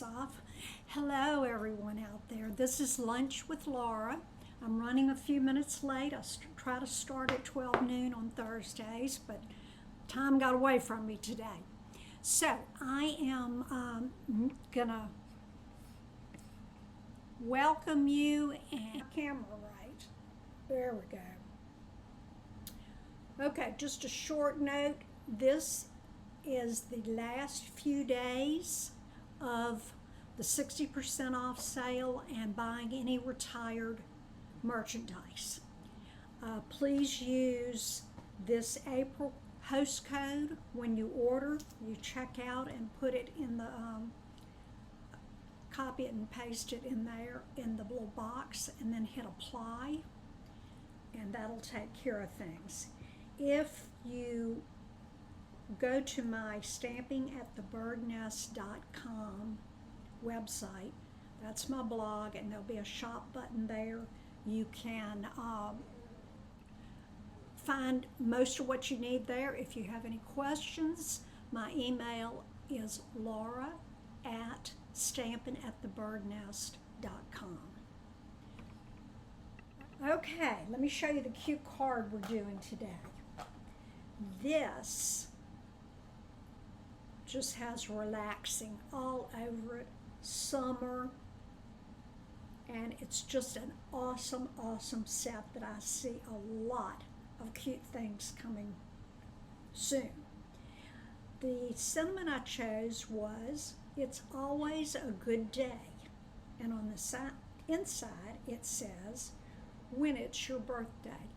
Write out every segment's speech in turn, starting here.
Off. Hello, everyone out there. This is Lunch with Laura. I'm running a few minutes late. I try to start at 12 noon on Thursdays, but time got away from me today. So I am gonna welcome you and camera right. There we go. Okay, just a short note. This is the last few days of the 60% off sale and buying any retired merchandise. Please use this April host code when you order. You check out and put it in the copy it and paste it in there in the little box and then hit apply, and that'll take care of things. If you go to my stampingatthebirdnest.com website, that's my blog, and there'll be a shop button there. You can find most of what you need there. If you have any questions, my email is laura at stampingatthebirdnest.com. Okay, let me show you the cute card we're doing today. This just has relaxing all over it, summer, and it's just an awesome set that I see a lot of cute things coming soon. The sentiment I chose was, "It's always a good day," and on the inside it says, "When it's your birthday."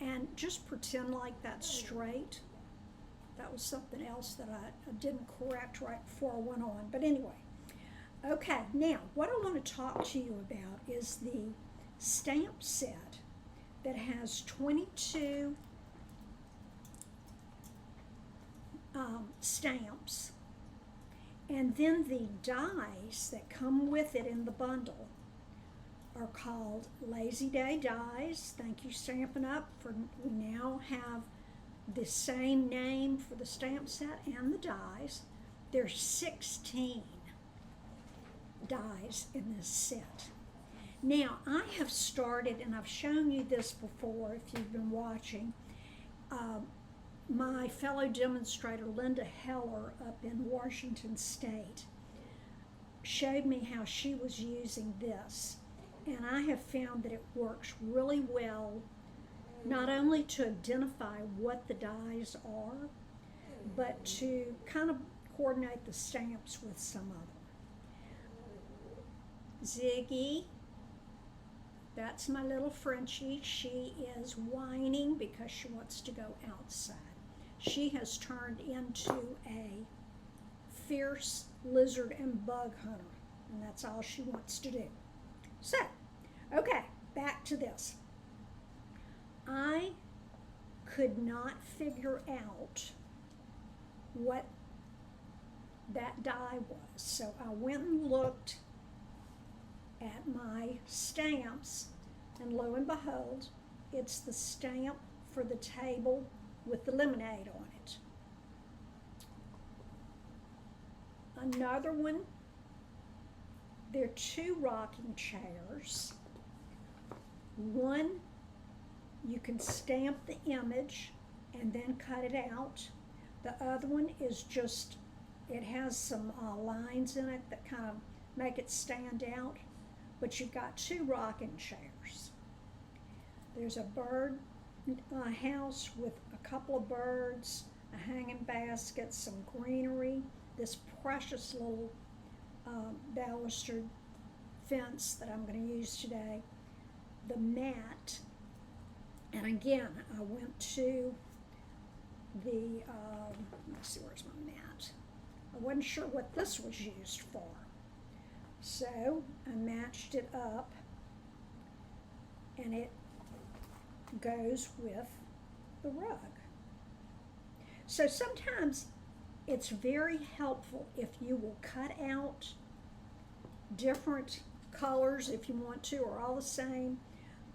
And just pretend like that's straight. That was something else that I didn't correct right before I went on. But anyway, okay, now what I want to talk to you about is the stamp set that has 22 stamps, and then the dies that come with it in the bundle are called Lazy Day dies. Thank you, Stampin' Up! For we now have the same name for the stamp set and the dies. There's 16 dies in this set. Now, I have started, and I've shown you this before if you've been watching, my fellow demonstrator Linda Heller up in Washington State showed me how she was using this, and I have found that it works really well, not only to identify what the dies are, but to kind of coordinate the stamps with some of them. Ziggy, that's my little Frenchie. She is whining because she wants to go outside. She has turned into a fierce lizard and bug hunter, and that's all she wants to do. So, okay, back to this. I could not figure out what that die was, so I went and looked at my stamps, and lo and behold, it's the stamp for the table with the lemonade on it. Another one, there are two rocking chairs. One, you can stamp the image and then cut it out. The other one is just, it has some lines in it that kind of make it stand out, but you've got two rocking chairs. There's a bird house with a couple of birds, a hanging basket, some greenery, this precious little balustered fence that I'm going to use today, the mat, and again, I went to the, let's see, where's my mat? I wasn't sure what this was used for, so I matched it up, and it goes with the rug. So sometimes it's very helpful if you will cut out different colors, if you want to, or all the same,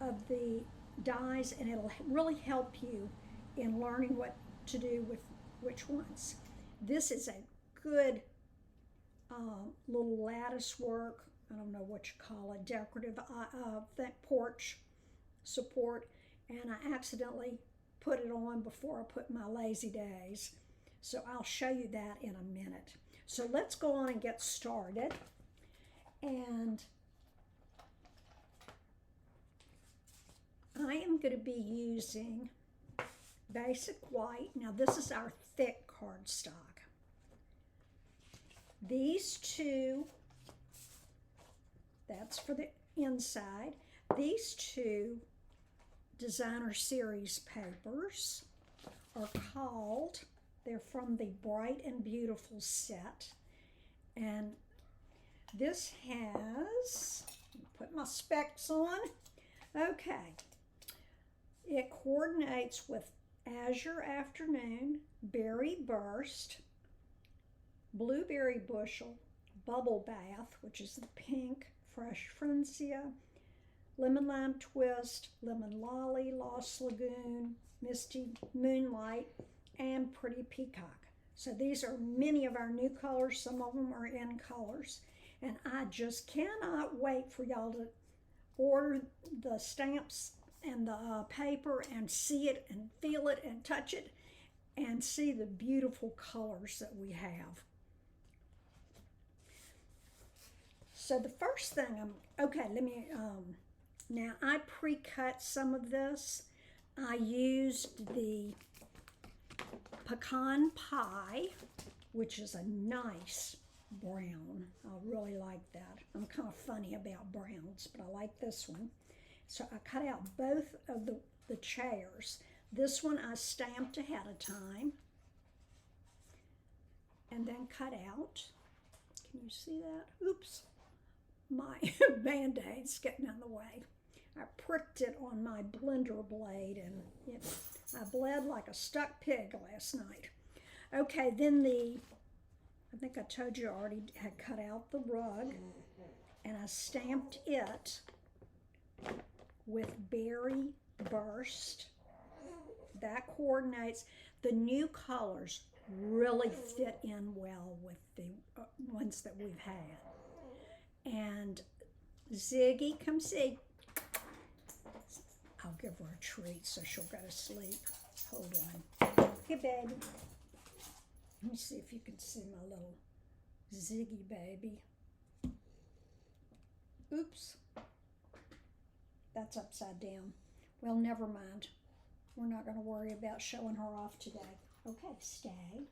of the dies, and it'll really help you in learning what to do with which ones. This is a good little lattice work. I don't know what you call it, decorative porch support, and I accidentally put it on before I put my Lazy Days. So I'll show you that in a minute. So let's go on and get started. And I am going to be using basic white. Now this is our thick cardstock. These two, that's for the inside. These two Designer Series papers are called, they're from the Bright and Beautiful set. And this has, put my specs on. Okay. It coordinates with Azure Afternoon, Berry Burst, Blueberry Bushel, Bubble Bath, which is the pink, Fresh Frensia, Lemon Lime Twist, Lemon Lolly, Lost Lagoon, Misty Moonlight, and Pretty Peacock. So these are many of our new colors. Some of them are in colors. And I just cannot wait for y'all to order the stamps and the paper and see it and feel it and touch it and see the beautiful colors that we have. So the first thing now I pre-cut some of this. I used the pecan pie, which is a nice brown. I really like that. I'm kind of funny about browns, but I like this one. So I cut out both of the chairs. This one I stamped ahead of time and then cut out. Can you see that? Oops, my Band-Aid's getting in the way. I pricked it on my blender blade and I bled like a stuck pig last night. Okay, then I think I told you I already had cut out the rug, and I stamped it with Berry Burst. That coordinates. The new colors really fit in well with the ones that we've had. And Ziggy, come see. I'll give her a treat so she'll go to sleep. Hold on. Hey, baby. Let me see if you can see my little Ziggy baby. Oops. That's upside down. Well, never mind. We're not going to worry about showing her off today. Okay, stay.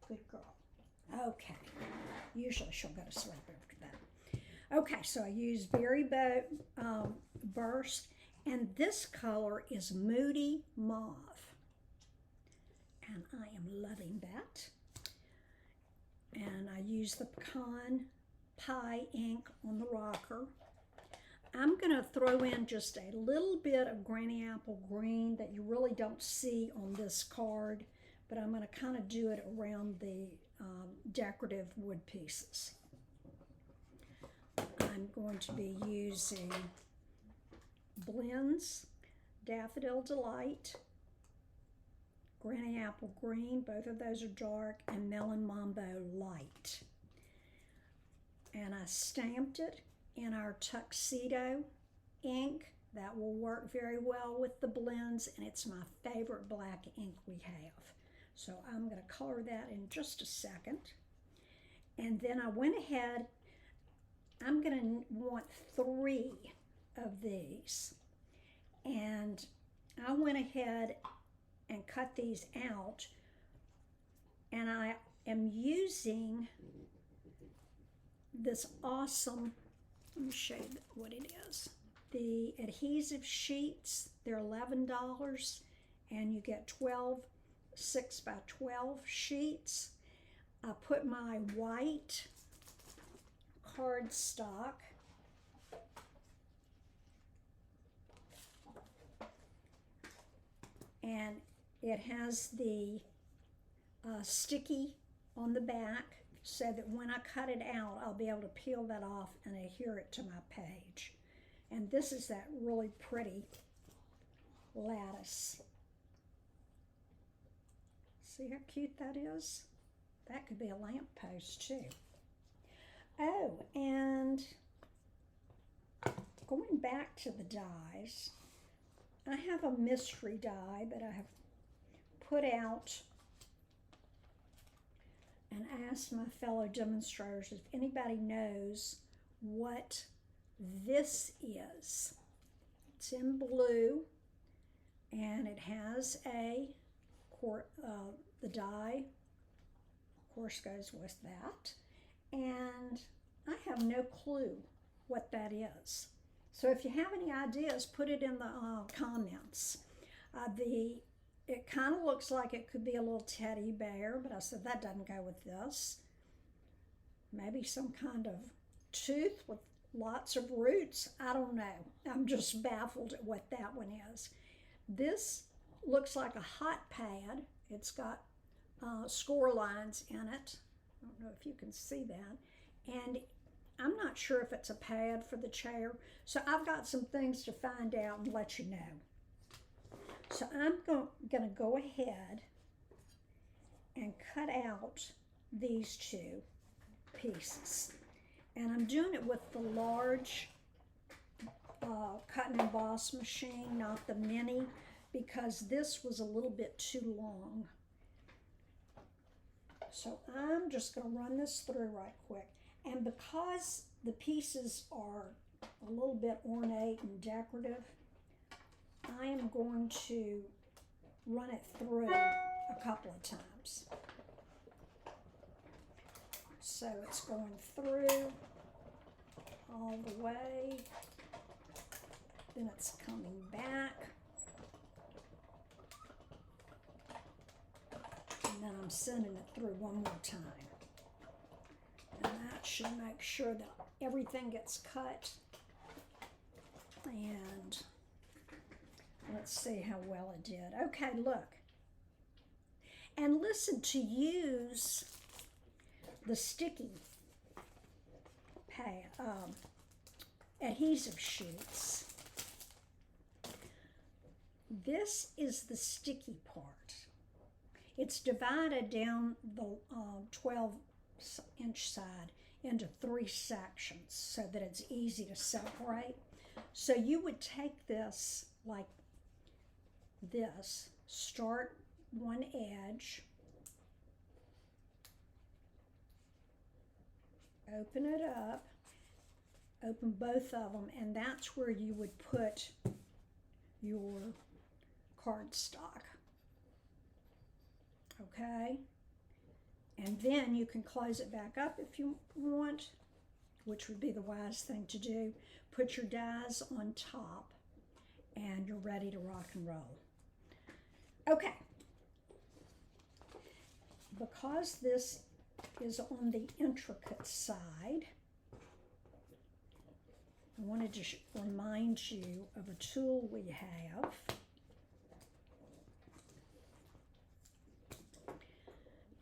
Good girl. Okay. Usually she'll go to sleep after that. Okay, so I used Berry Burst, and this color is Moody Mauve. And I am loving that. And I used the pecan pie ink on the rocker. I'm going to throw in just a little bit of Granny Apple Green that you really don't see on this card, but I'm going to kind of do it around the decorative wood pieces. I'm going to be using Blends, Daffodil Delight, Granny Apple Green, both of those are dark, and Melon Mambo Light. And I stamped it in our Tuxedo ink. That will work very well with the blends, and it's my favorite black ink we have. So I'm going to color that in just a second. And then I went ahead, I'm going to want 3 of these. And I went ahead and cut these out, and I am using this awesome, let me show you what it is. The adhesive sheets, they're $11, and you get 12 6x12 sheets. I put my white cardstock and it has the sticky on the back so that when I cut it out, I'll be able to peel that off and adhere it to my page. And this is that really pretty lattice. See how cute that is? That could be a lamp post too. Oh, and going back to the dies, I have a mystery die that I have put out and asked my fellow demonstrators if anybody knows what this is. It's in blue, and it has the die, of course, goes with that. And I have no clue what that is. So if you have any ideas, put it in the comments. It kind of looks like it could be a little teddy bear, but I said that doesn't go with this. Maybe some kind of tooth with lots of roots. I don't know. I'm just baffled at what that one is. This looks like a hot pad. It's got score lines in it. I don't know if you can see that. And I'm not sure if it's a pad for the chair. So I've got some things to find out and let you know. So I'm going to go ahead and cut out these two pieces. And I'm doing it with the large cut and emboss machine, not the mini, because this was a little bit too long. So I'm just going to run this through right quick. And because the pieces are a little bit ornate and decorative, I am going to run it through a couple of times. So it's going through all the way, then it's coming back, and then I'm sending it through one more time. And that should make sure that everything gets cut. And let's see how well it did. Okay, look. And listen, to use the sticky adhesive sheets, this is the sticky part. It's divided down the 12-inch side into 3 sections so that it's easy to separate. So you would take this like this, start one edge, open it up, open both of them, and that's where you would put your cardstock. Okay? And then you can close it back up if you want, which would be the wise thing to do. Put your dies on top, and you're ready to rock and roll. Okay. Because this is on the intricate side, I wanted to remind you of a tool we have.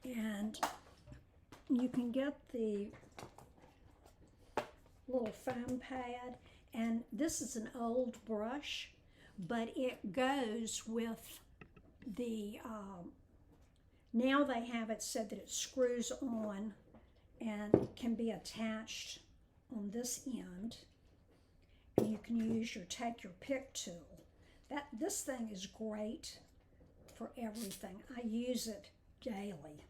And you can get the little foam pad, and this is an old brush, but it goes with the, now they have it so that it screws on and can be attached on this end. And you can use take your pick tool. This thing is great for everything. I use it daily.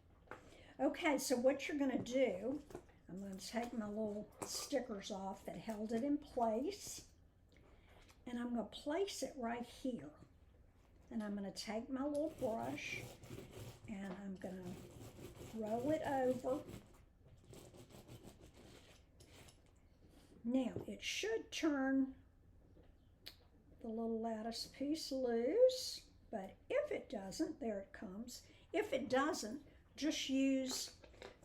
Okay, so what you're going to do, I'm going to take my little stickers off that held it in place, and I'm going to place it right here. And I'm going to take my little brush, and I'm going to roll it over. Now, it should turn the little lattice piece loose, but if it doesn't, there it comes. If it doesn't, just use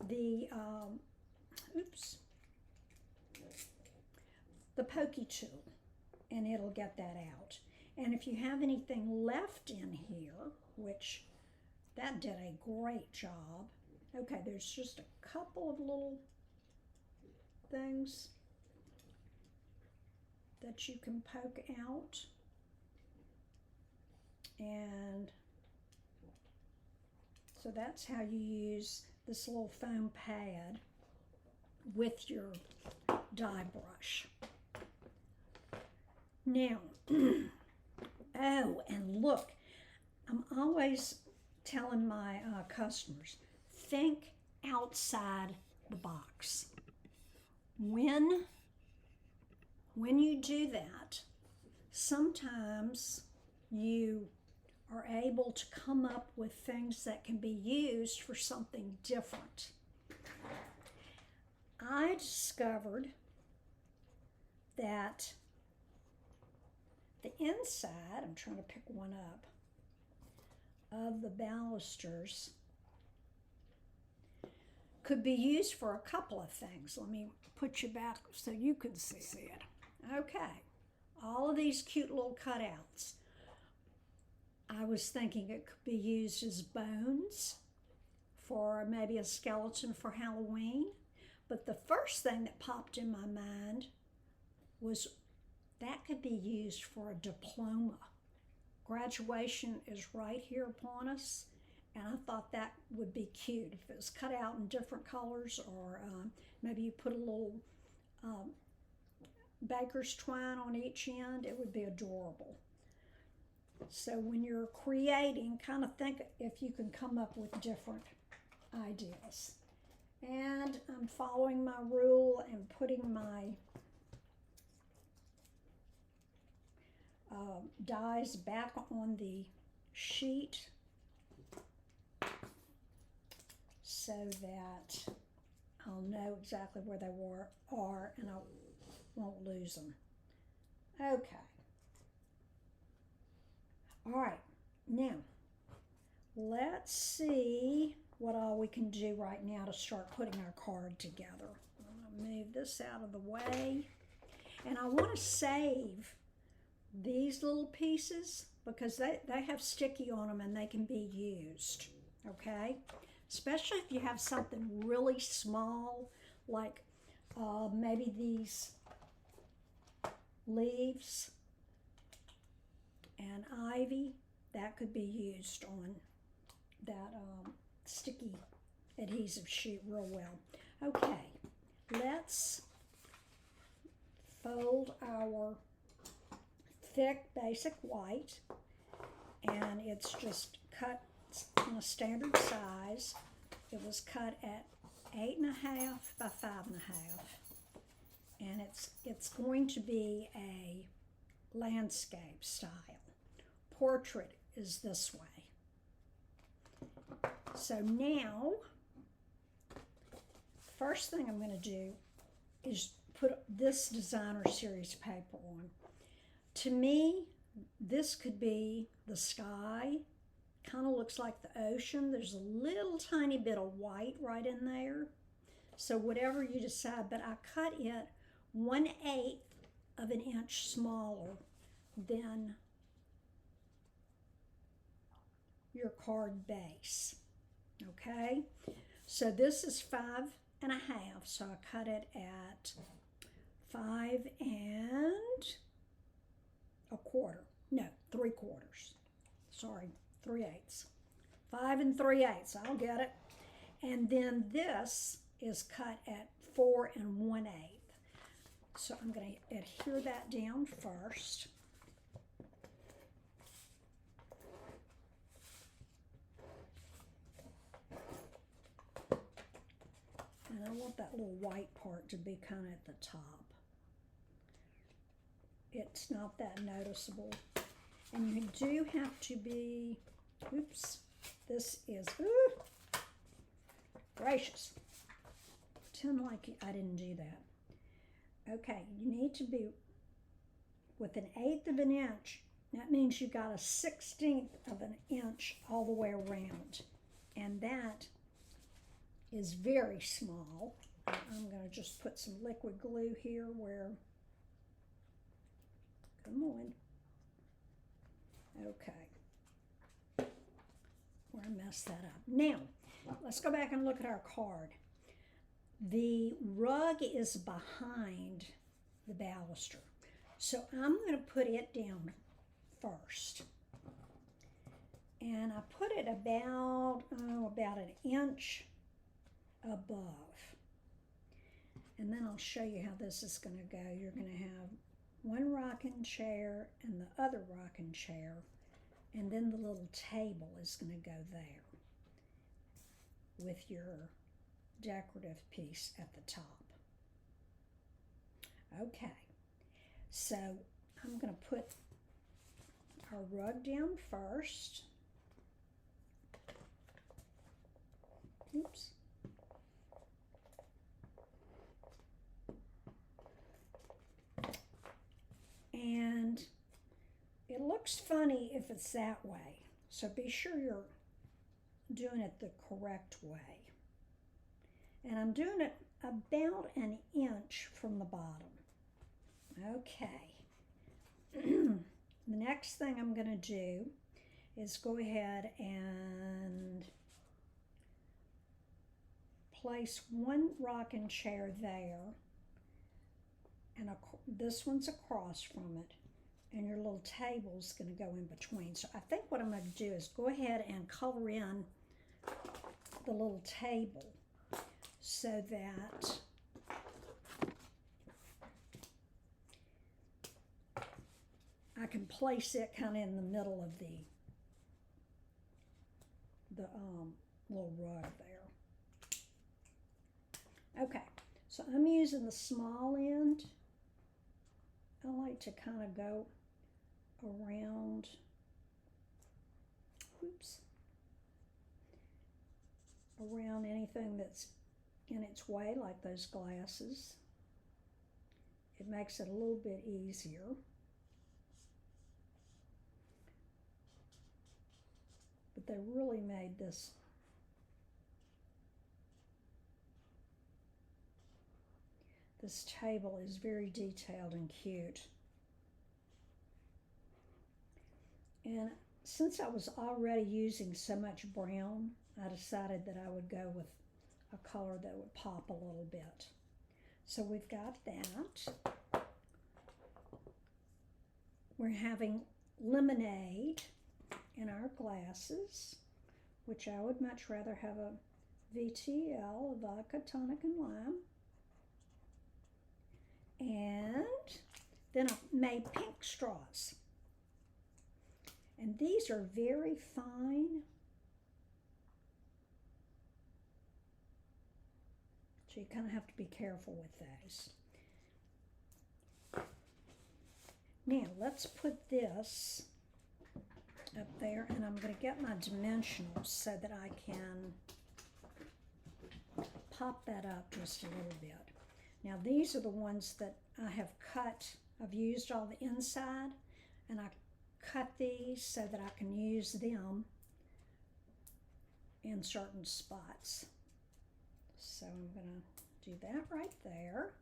the, the pokey tool, and it'll get that out. And if you have anything left in here, which that did a great job. Okay, there's just a couple of little things that you can poke out. And so that's how you use this little foam pad with your die brush. Now, oh, and look, I'm always telling my customers, think outside the box. When you do that, sometimes you are able to come up with things that can be used for something different. I discovered that the inside, I'm trying to pick one up, of the balusters could be used for a couple of things. Let me put you back so you can see it. Okay, all of these cute little cutouts. I was thinking it could be used as bones for maybe a skeleton for Halloween. But the first thing that popped in my mind was that could be used for a diploma. Graduation is right here upon us, and I thought that would be cute if it was cut out in different colors, or maybe you put a little baker's twine on each end. It would be adorable. So when you're creating, kind of think if you can come up with different ideas. And I'm following my rule and putting my dies back on the sheet so that I'll know exactly where they are and I won't lose them. Okay. All right, now let's see what all we can do right now to start putting our card together. I'm going to move this out of the way, and I want to save these little pieces because they have sticky on them and they can be used, okay? Especially if you have something really small, like maybe these leaves and ivy, that could be used on that sticky adhesive sheet real well. Okay, let's fold our thick basic white, and it's just cut in a standard size. It was cut at 8.5 by 5.5, and it's going to be a landscape style. Portrait is this way. So now, first thing I'm going to do is put this designer series paper on. To me, this could be the sky. Kind of looks like the ocean. There's a little tiny bit of white right in there. So whatever you decide, but I cut it 1/8 of an inch smaller than your card base. Okay, so this is 5.5, so I cut it at 5 1/4. No, 3/4. Sorry, 3/8. 5 3/8. I'll get it. And then this is cut at 4 1/8. So I'm going to adhere that down first. And I want that little white part to be kind of at the top. It's not that noticeable. And you do have to be, oops, this is, ooh, gracious. Pretend like I didn't do that. Okay, you need to be with 1/8 of an inch. That means you got a 1/16 of an inch all the way around. And that is very small. I'm going to just put some liquid glue here where, come on. Okay. Where I messed that up. Now, let's go back and look at our card. The rug is behind the baluster. So I'm going to put it down first. And I put it about an inch above. And then I'll show you how this is going to go. You're going to have one rocking chair and the other rocking chair, and then the little table is going to go there with your decorative piece at the top. Okay, so I'm going to put our rug down first. Oops. And it looks funny if it's that way, so be sure you're doing it the correct way. And I'm doing it about an inch from the bottom. Okay. The next thing I'm going to do is go ahead and place one rocking chair there, and this one's across from it, and your little table's going to go in between. So I think what I'm going to do is go ahead and color in the little table so that I can place it kind of in the middle of the little rug there. Okay, so I'm using the small end. I like to kind of go around, around anything that's in its way, like those glasses. It makes it a little bit easier. But they really made this table is very detailed and cute. And since I was already using so much brown, I decided that I would go with a color that would pop a little bit. So we've got that. We're having lemonade in our glasses, which I would much rather have a VTL, a vodka, tonic, and lime. And then I made pink straws. And these are very fine. So you kind of have to be careful with those. Now let's put this up there, and I'm going to get my dimensionals so that I can pop that up just a little bit. Now these are the ones that I have cut. I've used all the inside, and I cut these so that I can use them in certain spots. So I'm going to do that right there.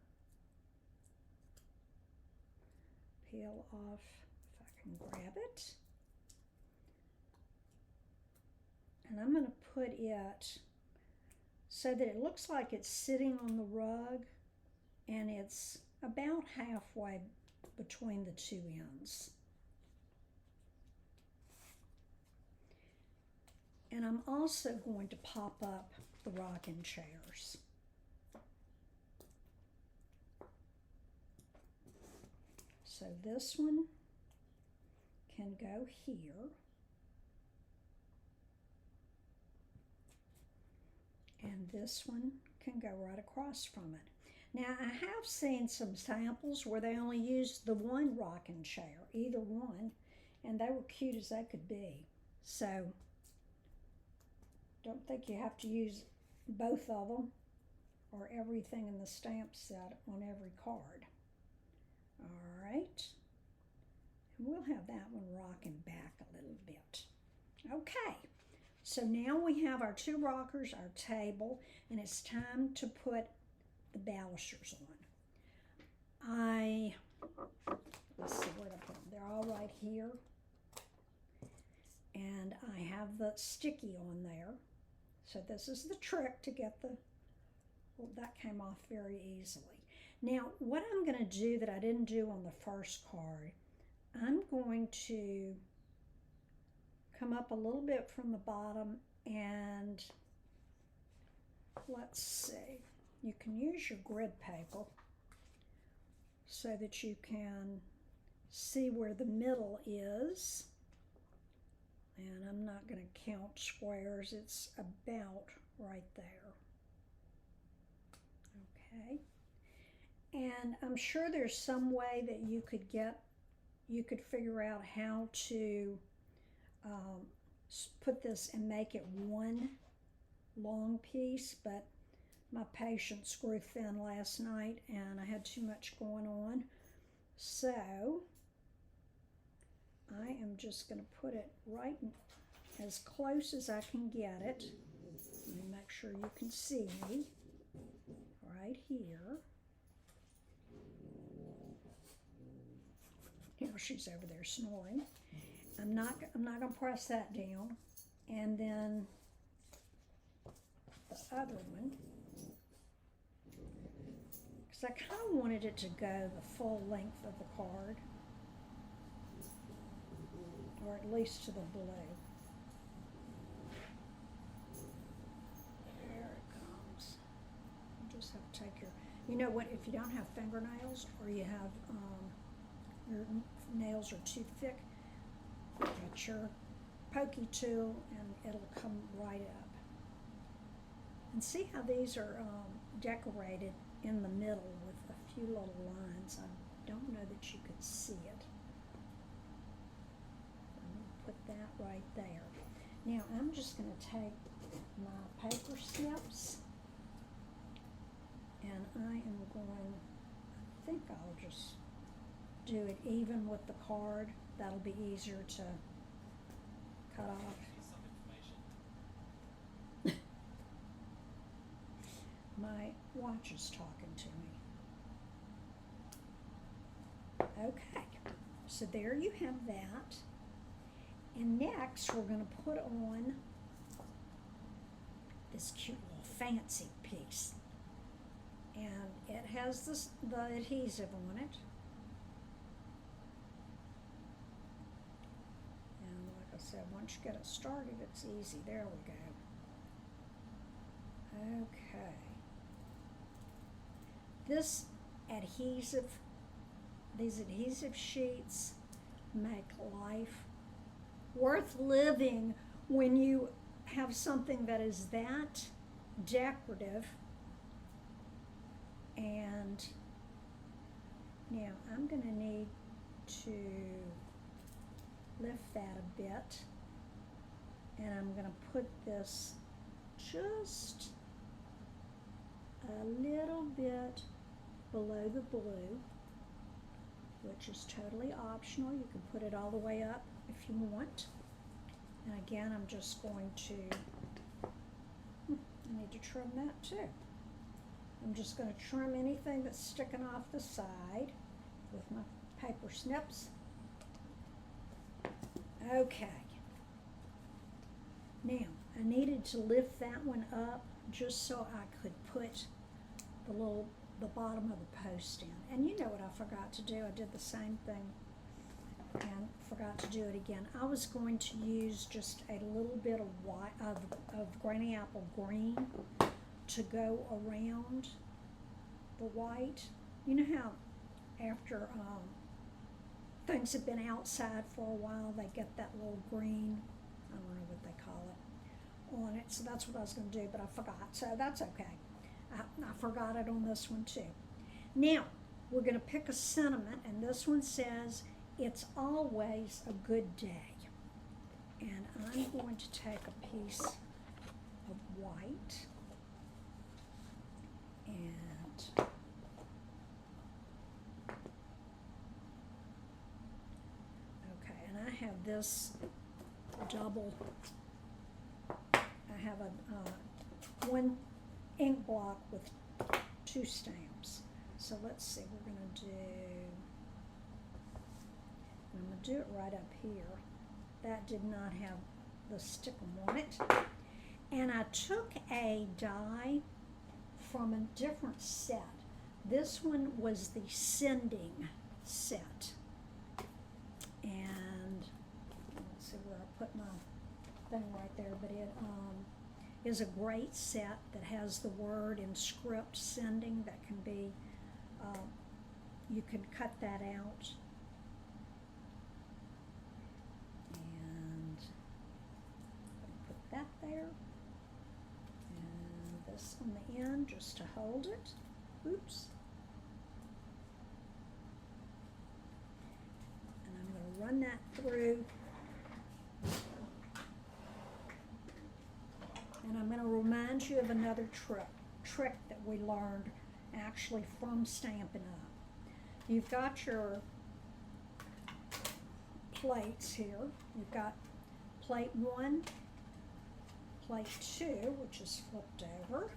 Peel off if I can grab it. And I'm going to put it so that it looks like it's sitting on the rug, and it's about halfway between the two ends. And I'm also going to pop up the rocking chairs. So this one can go here. And this one can go right across from it. Now, I have seen some samples where they only used the one rocking chair, either one, and they were cute as they could be. So, don't think you have to use both of them or everything in the stamp set on every card. All right. And we'll have that one rocking back a little bit. Okay. So now we have our two rockers, our table, and it's time to put the balusters on. Let's see where to put them. They're all right here. And I have the sticky on there. So this is the trick to get the, well, that came off very easily. Now, what I'm going to do that I didn't do on the first card, I'm going to come up a little bit from the bottom, and let's see, you can use your grid paper so that you can see where the middle is. And I'm not going to count squares, it's about right there. Okay. And I'm sure there's some way that you could figure out how to put this and make it one long piece, but my patience grew thin last night and I had too much going on. So I am just going to put it right as close as I can get it. Let me make sure you can see me. Right here. Here, she's over there snoring. I'm not going to press that down. And then the other one, because I kind of wanted it to go the full length of the card, or at least to the blue. There it comes. You just have to take your, you know what, if you don't have fingernails or you have, your nails are too thick, get your pokey tool and it'll come right up. And see how these are decorated in the middle with a few little lines. I don't know that you could see it. I'm going to put that right there. Now I'm just going to take my paper snips and I am going, I think I'll just do it even with the card. That'll be easier to cut off. My watch is talking to me. Okay, so there you have that. And next we're going to put on this cute little fancy piece. And it has the adhesive on it. And like I said, once you get it started, it's easy. There we go. Okay. These adhesive sheets make life worth living when you have something that is that decorative. And now I'm going to need to lift that a bit, and I'm going to put this just a little bit below the blue, which is totally optional. You can put it all the way up if you want. And again, I'm just going to, I need to trim that too. I'm just going to trim anything that's sticking off the side with my paper snips. Okay. Now, I needed to lift that one up just so I could put the bottom of the post in. And you know what I forgot to do? I did the same thing and forgot to do it again. I was going to use just a little bit of white of Granny Apple green to go around the white. You know how after things have been outside for a while, they get that little green, I don't know what they call it, on it. So that's what I was going to do, but I forgot. So that's okay. I forgot it on this one too. Now, we're going to pick a sentiment, and this one says, "It's always a good day." And I'm going to take a piece of white and okay, and I have this double, I have a one ink block with 2 stamps. So let's see, we're going to do, I'm going to do it right up here. That did not have the stickum on it. And I took a die from a different set. This one was the Sending set. And let's see where I put my thing right there, but is a great set that has the word in script sending that can be, you can cut that out. And put that there. And this on the end just to hold it. Oops. And I'm going to run that through. And I'm going to remind you of another trick that we learned actually from Stampin' Up. You've got your plates here. You've got plate 1, plate 2, which is flipped over.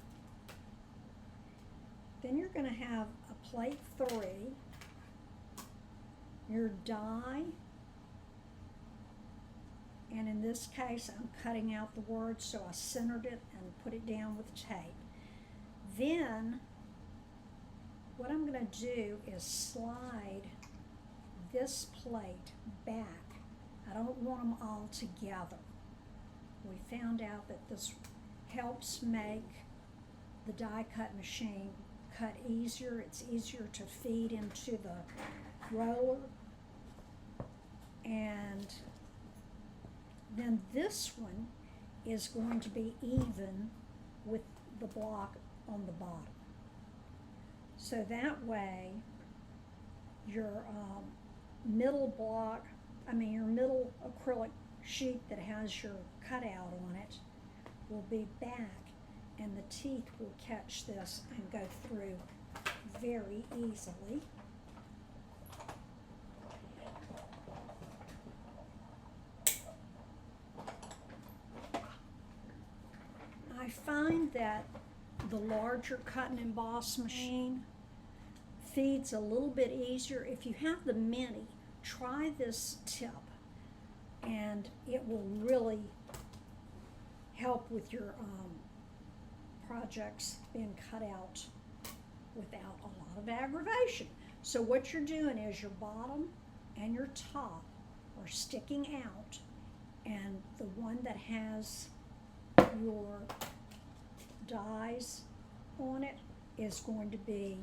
Then you're going to have a plate 3, your die, and in this case I'm cutting out the words, so I centered it and put it down with tape. Then what I'm going to do is slide this plate back. I don't want them all together. We found out that this helps make the die cut machine cut easier. It's easier to feed into the roller. And then this one is going to be even with the block on the bottom. So that way your middle block, your middle acrylic sheet that has your cutout on it will be back, and the teeth will catch this and go through very easily. I find that the larger cut and emboss machine feeds a little bit easier. If you have the mini, try this tip and it will really help with your projects being cut out without a lot of aggravation. So what you're doing is your bottom and your top are sticking out, and the one that has your dies on it is going to be,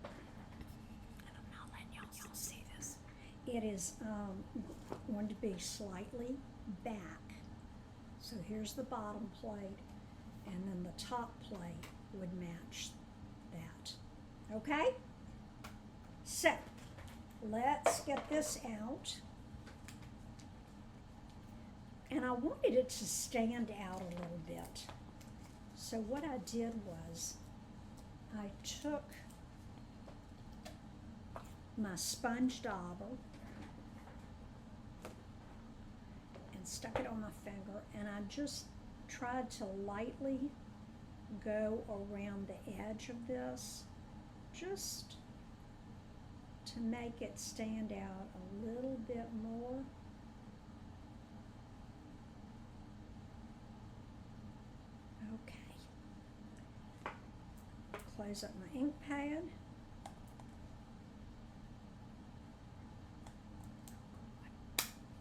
and I'm not letting y'all see this, it is going to be slightly back. So here's the bottom plate, and then the top plate would match that. Okay? So let's get this out. And I wanted it to stand out a little bit. So what I did was I took my sponge dauber and stuck it on my finger, and I just tried to lightly go around the edge of this, just to make it stand out a little bit more. Okay. Close up my ink pad.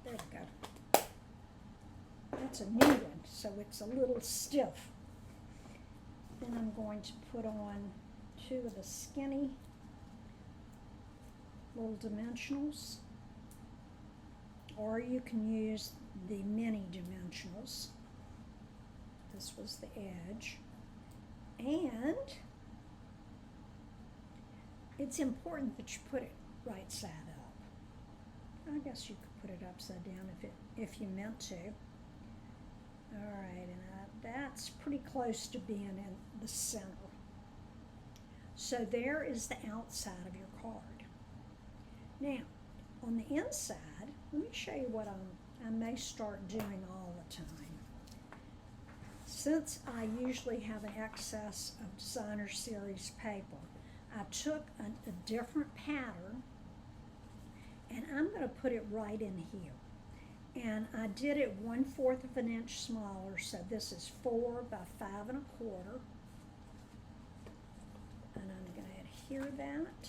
There we go. That's a new one, so it's a little stiff. Then I'm going to put on 2 of the skinny little dimensionals, or you can use the mini dimensionals. This was the edge. And it's important that you put it right side up. I guess you could put it upside down if you meant to. All right, and that's pretty close to being in the center. So there is the outside of your card. Now, on the inside, let me show you what I may start doing all the time. Since I usually have an excess of Designer Series paper, I took a different pattern, and I'm going to put it right in here. And I did it 1/4 of an inch smaller, so this is 4 by 5 1/4. And I'm going to adhere that.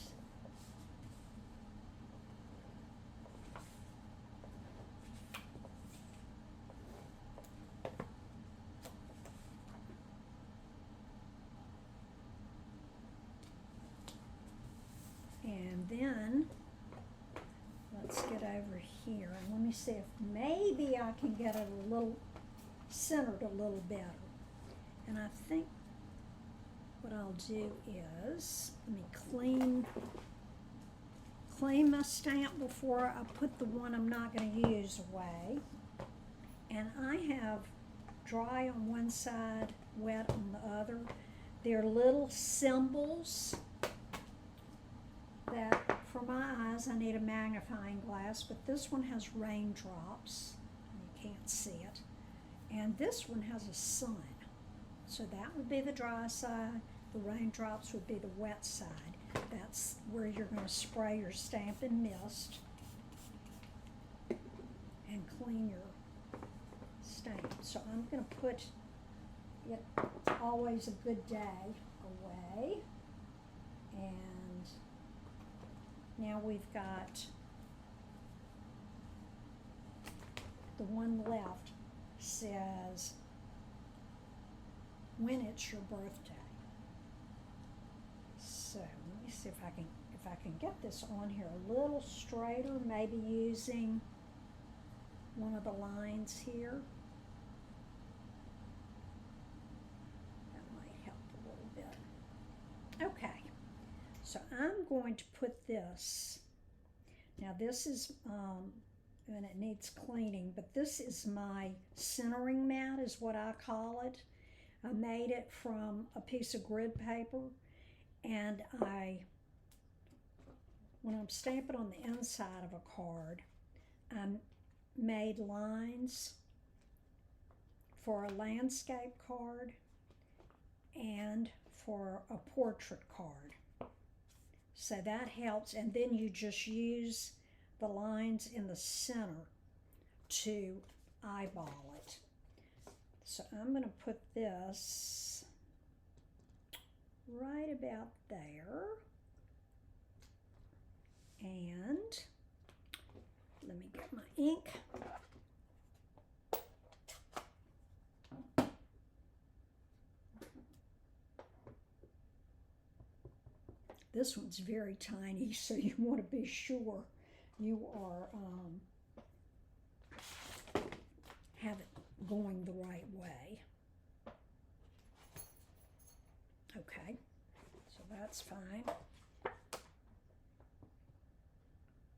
then let's get over here and let me see if maybe I can get it a little centered a little better. And I think what I'll do is, let me clean my stamp before I put the one I'm not going to use away. And I have dry on one side, wet on the other. They're little symbols that, for my eyes, I need a magnifying glass, but this one has raindrops. You can't see it. And this one has a sun. So that would be the dry side. The raindrops would be the wet side. That's where you're going to spray your Stampin' Mist and clean your stamp. So I'm going to put it Always a Good Day away. And now we've got the one left says, when it's your birthday. So let me see if I can get this on here a little straighter, maybe using one of the lines here. That might help a little bit. Okay, so I'm going to put this, now this is, and it needs cleaning, but this is my centering mat is what I call it. I made it from a piece of grid paper, and when I'm stamping on the inside of a card, I made lines for a landscape card and for a portrait card. So that helps, and then you just use the lines in the center to eyeball it. So I'm going to put this right about there. And let me get my ink. This one's very tiny, so you want to be sure you are have it going the right way. Okay, so that's fine.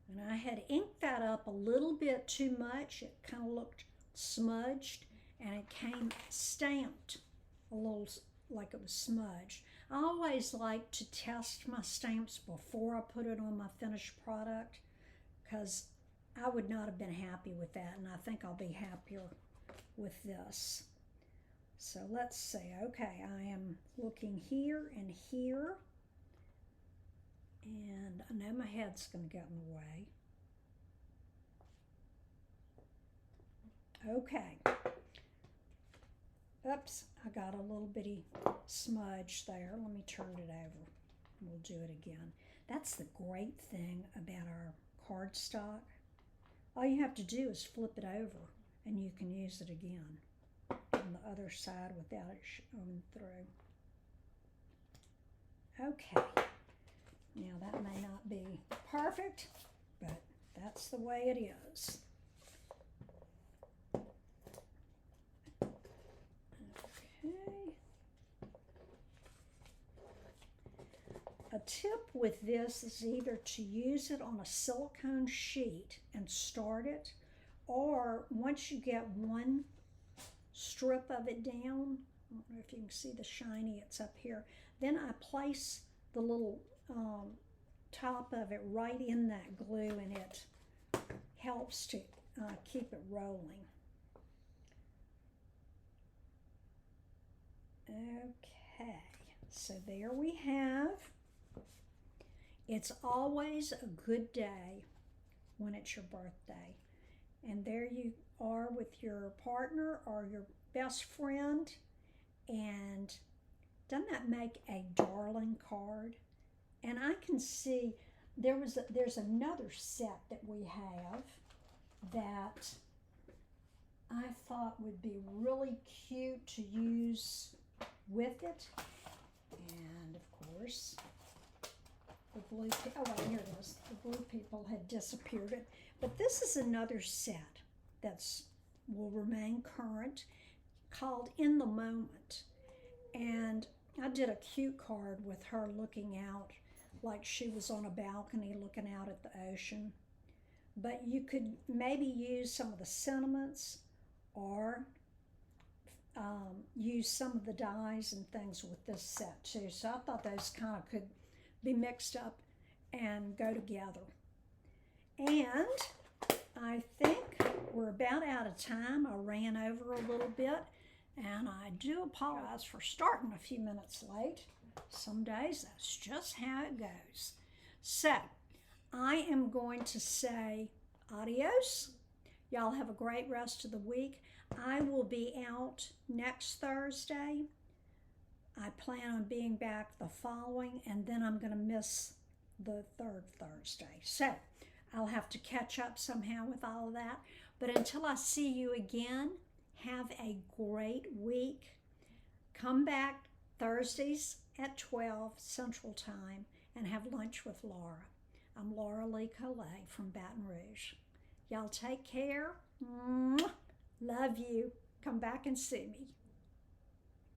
And I had inked that up a little bit too much. It kind of looked smudged, and it came stamped a little like it was smudged. I always like to test my stamps before I put it on my finished product, because I would not have been happy with that, and I think I'll be happier with this. So let's see. Okay, I am looking here and here, and I know my head's going to get in the way. Okay. Oops, I got a little bitty smudge there. Let me turn it over. We'll do it again. That's the great thing about our cardstock. All you have to do is flip it over, and you can use it again on the other side without it showing through. Okay, now that may not be perfect, but that's the way it is. Okay. A tip with this is either to use it on a silicone sheet and start it, or once you get one strip of it down, I don't know if you can see the shiny, it's up here, then I place the little top of it right in that glue, and it helps to keep it rolling. Okay, so there we have. It's always a good day when it's your birthday. And there you are with your partner or your best friend. And doesn't that make a darling card? And I can see there's another set that we have that I thought would be really cute to use with it. And of course, The blue, oh wait, here it is. The blue people had disappeared. But this is another set that's will remain current, called In the Moment. And I did a cute card with her looking out like she was on a balcony looking out at the ocean. But you could maybe use some of the sentiments or use some of the dies and things with this set too. So I thought those kind of could be mixed up and go together. And I think we're about out of time. I ran over a little bit, and I do apologize for starting a few minutes late. Some days that's just how it goes. So I am going to say adios. Y'all have a great rest of the week. I will be out next Thursday. I plan on being back the following, and then I'm going to miss the third Thursday. So I'll have to catch up somehow with all of that. But until I see you again, have a great week. Come back Thursdays at 12 Central Time and have lunch with Laura. I'm Laura Lee Collet from Baton Rouge. Y'all take care. Love you. Come back and see me.